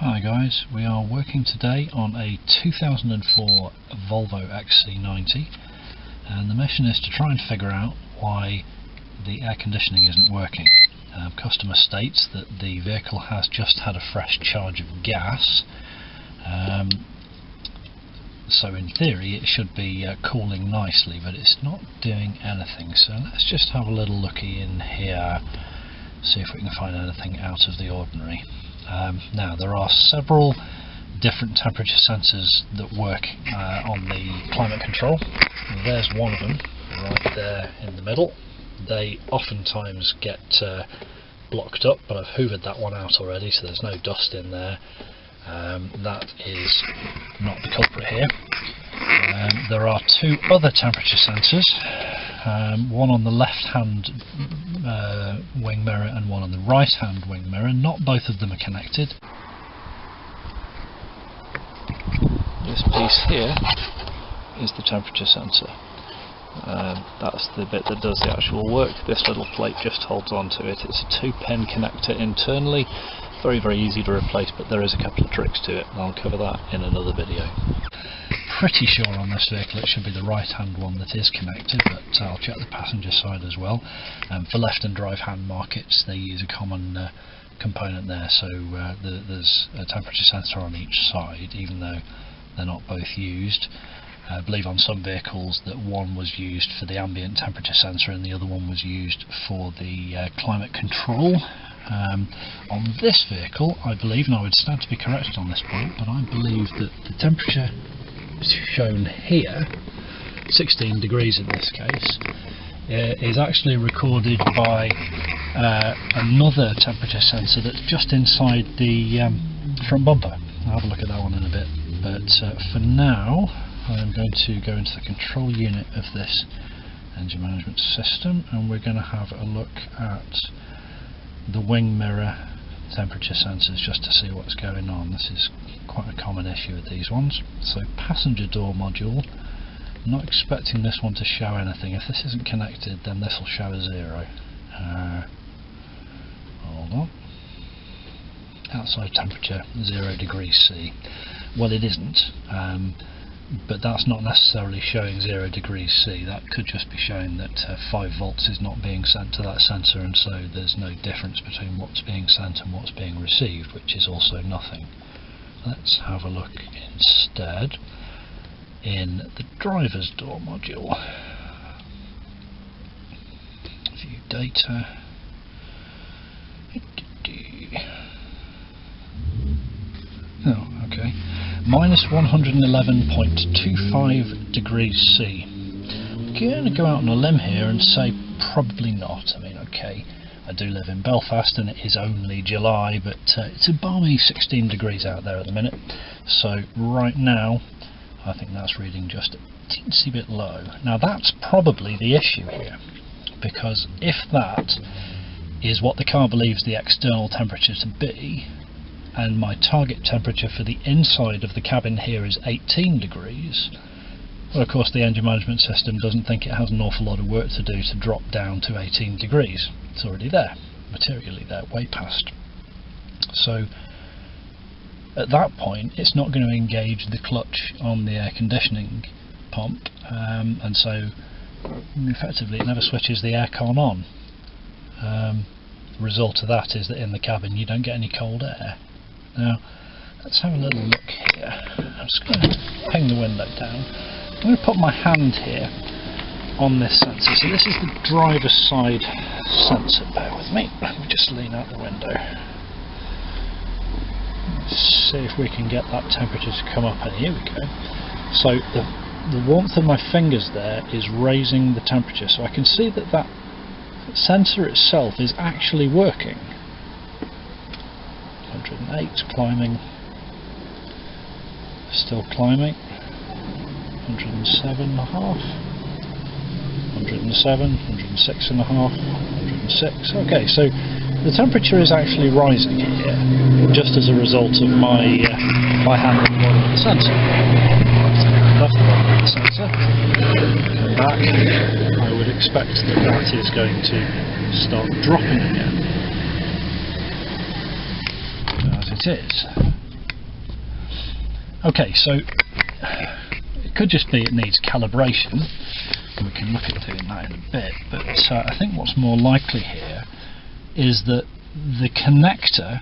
Hi guys, we are working today on a 2004 Volvo XC90 and the mission is to try and figure out why the air conditioning isn't working. Customer states that the vehicle has just had a fresh charge of gas, so in theory it should be cooling nicely, but it's not doing anything. So let's just have a little looky in here, see if we can find anything out of the ordinary. Now there are several different temperature sensors that work on the climate control. There's one of them right there in the middle. They oftentimes get blocked up, but I've hoovered that one out already, so there's no dust in there. That is not the culprit here. There are two other temperature sensors, one on the left hand wing mirror and one on the right hand wing mirror. Not both of them are connected. This piece here is the temperature sensor. That's the bit that does the actual work. This little plate just holds on to it. It's a 2-pin connector internally. Very easy to replace, but there is a couple of tricks to it, and I'll cover that in another video. Pretty sure on this vehicle it should be the right hand one that is connected, but I'll check the passenger side as well. For left and right hand markets they use a common component there, so there's a temperature sensor on each side, even though they're not both used. I believe on some vehicles that one was used for the ambient temperature sensor and the other one was used for the climate control. On this vehicle, I believe, and I would stand to be corrected on this point, but I believe that the temperature shown here, 16 degrees in this case, is actually recorded by another temperature sensor that's just inside the front bumper. I'll have a look at that one in a bit, but for now I'm going to go into the control unit of this engine management system and we're going to have a look at the wing mirror temperature sensors just to see what's going on. This is quite a common issue with these ones. So passenger door module, I'm not expecting this one to show anything. If this isn't connected then this will show a 0. Hold on. Outside temperature 0 degrees C. Well, it isn't, but that's not necessarily showing 0 degrees C. That could just be showing that 5 volts is not being sent to that sensor, and so there's no difference between what's being sent and what's being received, which is also nothing. Let's have a look instead in the driver's door module. View data. Oh, okay. Minus 111.25 degrees C. I'm going to go out on a limb here and say probably not. I mean, okay, I do live in Belfast and it is only July, but it's a balmy 16 degrees out there at the minute. So right now, I think that's reading just a teensy bit low. Now that's probably the issue here, because if that is what the car believes the external temperature to be, and my target temperature for the inside of the cabin here is 18 degrees, well, of course the engine management system doesn't think it has an awful lot of work to do to drop down to 18 degrees. It's already there, materially there, way past. So at that point it's not going to engage the clutch on the air conditioning pump, and so effectively it never switches the aircon on. The result of that is that in the cabin you don't get any cold air. Now let's have a little look here. I'm just going to ping the window down. I'm going to put my hand here on this sensor. So this is the driver's side sensor. Bear with me. Let me just lean out the window. Let's see if we can get that temperature to come up, and here we go. So the warmth of my fingers there is raising the temperature, so I can see that that sensor itself is actually working. 108, climbing, still climbing, 107.5, 107, 106.5, 106. Okay, so the temperature is actually rising here, just as a result of my handling the sensor. Left the bottom of the sensor, come back, I would expect that that is going to start dropping again. As it is. Okay, so it could just be it needs calibration. We can look at doing that in a bit, but I think what's more likely here is that the connector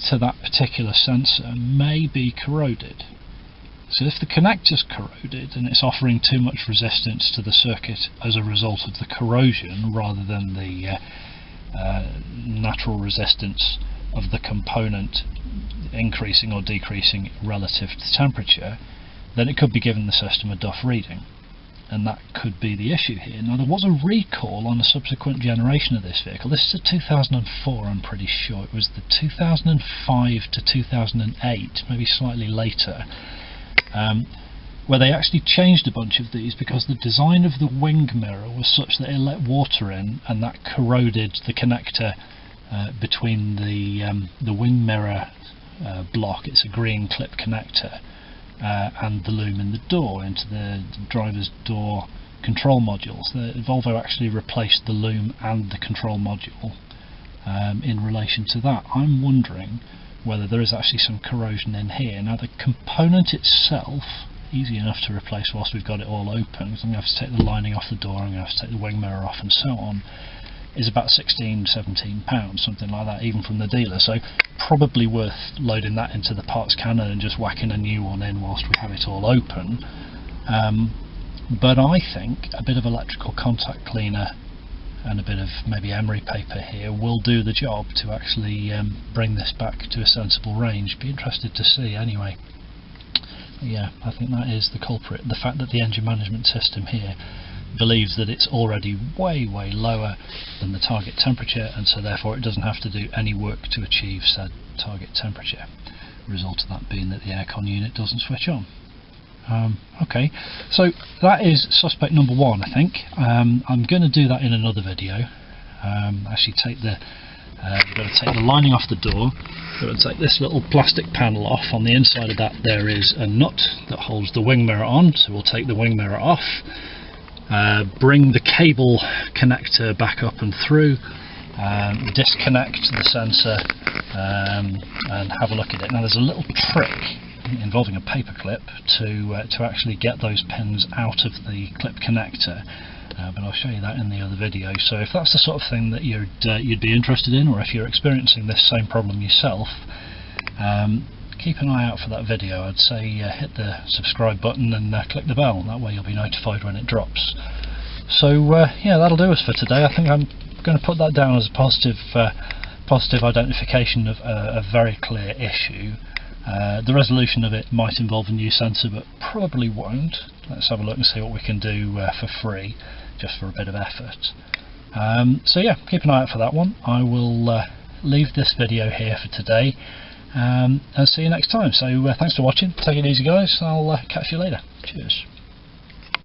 to that particular sensor may be corroded. So if the connector's corroded and it's offering too much resistance to the circuit as a result of the corrosion rather than the natural resistance of the component increasing or decreasing relative to temperature, then it could be giving the system a duff reading, and that could be the issue here. Now, there was a recall on a subsequent generation of this vehicle. This is a 2004, I'm pretty sure. It was the 2005 to 2008, maybe slightly later, where they actually changed a bunch of these because the design of the wing mirror was such that it let water in, and that corroded the connector between the wing mirror block. It's a green clip connector, and the loom in the door into the driver's door control modules. The Volvo actually replaced the loom and the control module in relation to that. I'm wondering whether there is actually some corrosion in here. Now, the component itself, easy enough to replace whilst we've got it all open, because I'm going to have to take the lining off the door, I'm going to have to take the wing mirror off and so on, is about £16–17, something like that, even from the dealer. So probably worth loading that into the parts cannon and just whacking a new one in whilst we have it all open. But I think a bit of electrical contact cleaner and a bit of maybe emery paper here will do the job to actually bring this back to a sensible range. Be interested to see anyway. Yeah, I think that is the culprit. The fact that the engine management system here believes that it's already way lower than the target temperature, and so therefore it doesn't have to do any work to achieve said target temperature. The result of that being that the aircon unit doesn't switch on. Okay, so that is suspect number one, I think. I'm going to do that in another video. Actually take the we've got to take the lining off the door. We're going to take this little plastic panel off. On the inside of that there is a nut that holds the wing mirror on, so we'll take the wing mirror off, bring the cable connector back up and through, disconnect the sensor, and have a look at it. Now, there's a little trick involving a paper clip to actually get those pins out of the clip connector, but I'll show you that in the other video. So if that's the sort of thing that you'd be interested in, or if you're experiencing this same problem yourself, keep an eye out for that video. I'd say hit the subscribe button and click the bell, that way you'll be notified when it drops. So yeah, that'll do us for today. I think I'm going to put that down as a positive identification of a very clear issue. The resolution of it might involve a new sensor, but probably won't. Let's have a look and see what we can do for free, just for a bit of effort. So yeah, keep an eye out for that one. I will leave this video here for today, and see you next time. So thanks for watching. Take it easy, guys. I'll catch you later. Cheers.